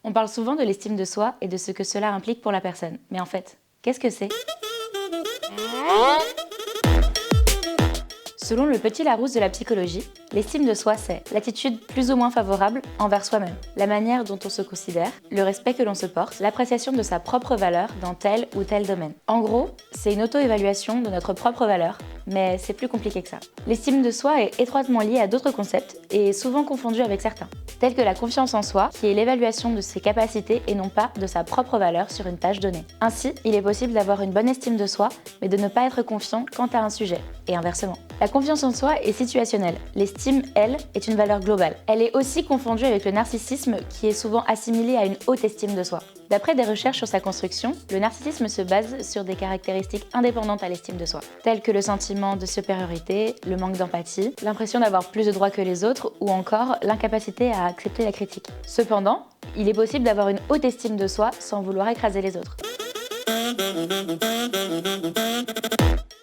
On parle souvent de l'estime de soi et de ce que cela implique pour la personne. Mais en fait, qu'est-ce que c'est ? Selon le Petit Larousse de la psychologie, l'estime de soi, c'est l'attitude plus ou moins favorable envers soi-même, la manière dont on se considère, le respect que l'on se porte, l'appréciation de sa propre valeur dans tel ou tel domaine. En gros, c'est une auto-évaluation de notre propre valeur, mais c'est plus compliqué que ça. L'estime de soi est étroitement liée à d'autres concepts et souvent confondue avec certains, tels que la confiance en soi, qui est l'évaluation de ses capacités et non pas de sa propre valeur sur une tâche donnée. Ainsi, il est possible d'avoir une bonne estime de soi, mais de ne pas être confiant quant à un sujet, et inversement. La confiance en soi est situationnelle. L'estime, elle, est une valeur globale. Elle est aussi confondue avec le narcissisme, qui est souvent assimilé à une haute estime de soi. D'après des recherches sur sa construction, le narcissisme se base sur des caractéristiques indépendantes à l'estime de soi, telles que le sentiment de supériorité, le manque d'empathie, l'impression d'avoir plus de droits que les autres ou encore l'incapacité à accepter la critique. Cependant, il est possible d'avoir une haute estime de soi sans vouloir écraser les autres.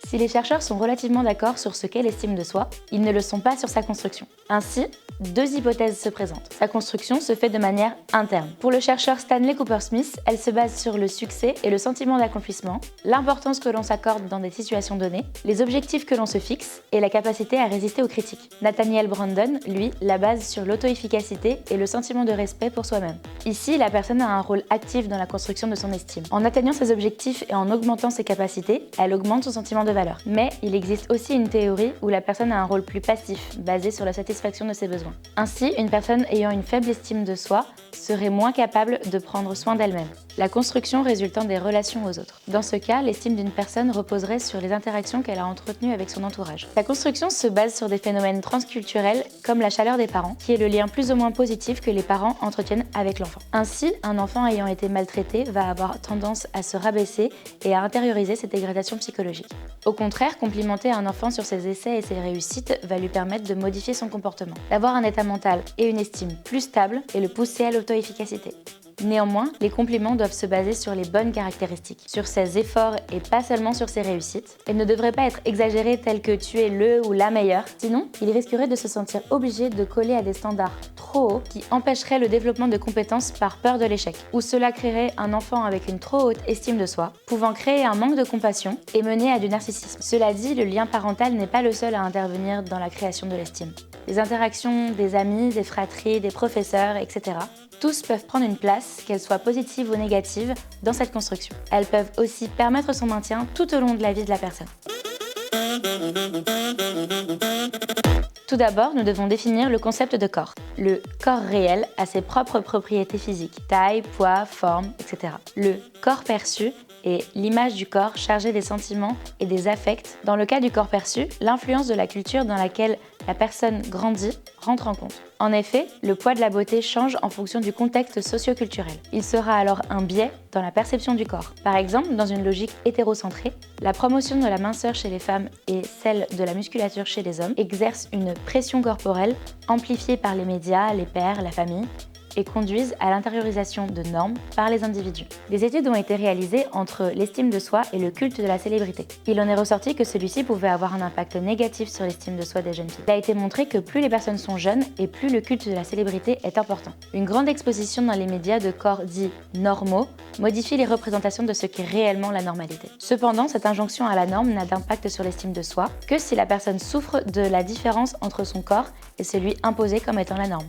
Si les chercheurs sont relativement d'accord sur ce qu'est l'estime de soi, ils ne le sont pas sur sa construction. Ainsi, deux hypothèses se présentent. Sa construction se fait de manière interne. Pour le chercheur Stanley Cooper-Smith, elle se base sur le succès et le sentiment d'accomplissement, l'importance que l'on s'accorde dans des situations données, les objectifs que l'on se fixe et la capacité à résister aux critiques. Nathaniel Brandon, lui, la base sur l'auto-efficacité et le sentiment de respect pour soi-même. Ici, la personne a un rôle actif dans la construction de son estime. En atteignant ses objectifs et en augmentant ses capacités, elle augmente son sentiment de valeur. Mais il existe aussi une théorie où la personne a un rôle plus passif, basé sur la satisfaction de ses besoins. Ainsi, une personne ayant une faible estime de soi serait moins capable de prendre soin d'elle-même, la construction résultant des relations aux autres. Dans ce cas, l'estime d'une personne reposerait sur les interactions qu'elle a entretenues avec son entourage. La construction se base sur des phénomènes transculturels comme la chaleur des parents, qui est le lien plus ou moins positif que les parents entretiennent avec l'enfant. Ainsi, un enfant ayant été maltraité va avoir tendance à se rabaisser et à intérioriser cette dégradation psychologique. Au contraire, complimenter un enfant sur ses essais et ses réussites va lui permettre de modifier son comportement, d'avoir un état mental et une estime plus stable et le pousser à l'auto-efficacité. Néanmoins, les compliments doivent se baser sur les bonnes caractéristiques, sur ses efforts et pas seulement sur ses réussites, et ne devraient pas être exagérés tels que tu es le ou la meilleure, sinon il risquerait de se sentir obligé de coller à des standards trop hauts qui empêcheraient le développement de compétences par peur de l'échec, ou cela créerait un enfant avec une trop haute estime de soi, pouvant créer un manque de compassion et mener à du narcissisme. Cela dit, le lien parental n'est pas le seul à intervenir dans la création de l'estime. Les interactions des amis, des fratries, des professeurs, etc. Tous peuvent prendre une place, qu'elle soit positive ou négative, dans cette construction. Elles peuvent aussi permettre son maintien tout au long de la vie de la personne. Tout d'abord, nous devons définir le concept de corps. Le corps réel a ses propres propriétés physiques, taille, poids, forme, etc. Le corps perçu est l'image du corps chargée des sentiments et des affects. Dans le cas du corps perçu, l'influence de la culture dans laquelle la personne grandit rentre en compte. En effet, le poids de la beauté change en fonction du contexte socio-culturel. Il sera alors un biais dans la perception du corps. Par exemple, dans une logique hétérocentrée, la promotion de la minceur chez les femmes et celle de la musculature chez les hommes exercent une pression corporelle amplifiée par les médias, les pairs, la famille, et conduisent à l'intériorisation de normes par les individus. Des études ont été réalisées entre l'estime de soi et le culte de la célébrité. Il en est ressorti que celui-ci pouvait avoir un impact négatif sur l'estime de soi des jeunes filles. Il a été montré que plus les personnes sont jeunes et plus le culte de la célébrité est important. Une grande exposition dans les médias de corps dits normaux modifie les représentations de ce qu'est réellement la normalité. Cependant, cette injonction à la norme n'a d'impact sur l'estime de soi que si la personne souffre de la différence entre son corps et celui imposé comme étant la norme.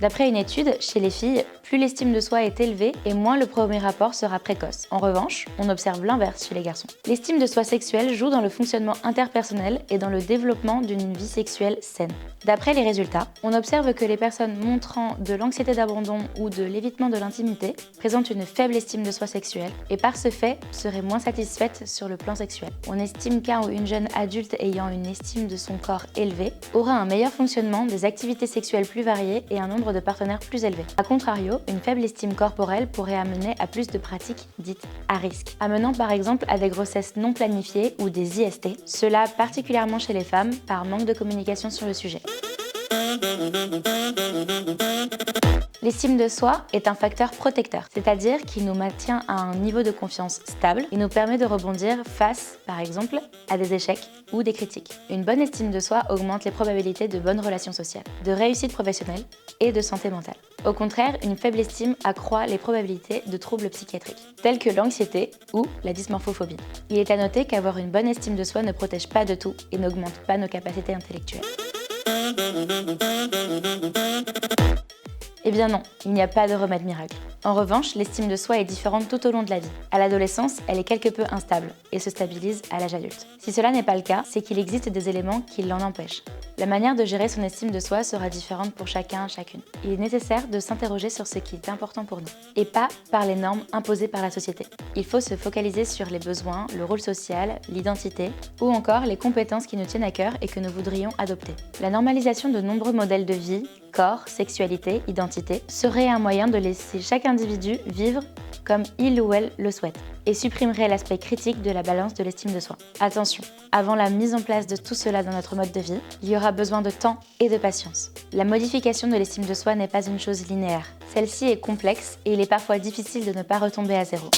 D'après une étude, chez les filles, plus l'estime de soi est élevée et moins le premier rapport sera précoce. En revanche, on observe l'inverse chez les garçons. L'estime de soi sexuelle joue dans le fonctionnement interpersonnel et dans le développement d'une vie sexuelle saine. D'après les résultats, on observe que les personnes montrant de l'anxiété d'abandon ou de l'évitement de l'intimité présentent une faible estime de soi sexuelle et par ce fait seraient moins satisfaites sur le plan sexuel. On estime qu'un ou une jeune adulte ayant une estime de son corps élevée aura un meilleur fonctionnement, des activités sexuelles plus variées et un nombre de partenaires plus élevé. A contrario, une faible estime corporelle pourrait amener à plus de pratiques dites à risque, amenant par exemple à des grossesses non planifiées ou des IST, cela particulièrement chez les femmes par manque de communication sur le sujet. L'estime de soi est un facteur protecteur, c'est-à-dire qu'il nous maintient à un niveau de confiance stable et nous permet de rebondir face, par exemple, à des échecs ou des critiques. Une bonne estime de soi augmente les probabilités de bonnes relations sociales, de réussite professionnelle et de santé mentale. Au contraire, une faible estime accroît les probabilités de troubles psychiatriques, tels que l'anxiété ou la dysmorphophobie. Il est à noter qu'avoir une bonne estime de soi ne protège pas de tout et n'augmente pas nos capacités intellectuelles. Eh bien non, il n'y a pas de remède miracle. En revanche, l'estime de soi est différente tout au long de la vie. À l'adolescence, elle est quelque peu instable et se stabilise à l'âge adulte. Si cela n'est pas le cas, c'est qu'il existe des éléments qui l'en empêchent. La manière de gérer son estime de soi sera différente pour chacun, chacune. Il est nécessaire de s'interroger sur ce qui est important pour nous, et pas par les normes imposées par la société. Il faut se focaliser sur les besoins, le rôle social, l'identité, ou encore les compétences qui nous tiennent à cœur et que nous voudrions adopter. La normalisation de nombreux modèles de vie, corps, sexualité, identité, serait un moyen de laisser chaque individu vivre comme il ou elle le souhaite, et supprimerait l'aspect critique de la balance de l'estime de soi. Attention, avant la mise en place de tout cela dans notre mode de vie, il y aura besoin de temps et de patience. La modification de l'estime de soi n'est pas une chose linéaire. Celle-ci est complexe et il est parfois difficile de ne pas retomber à zéro.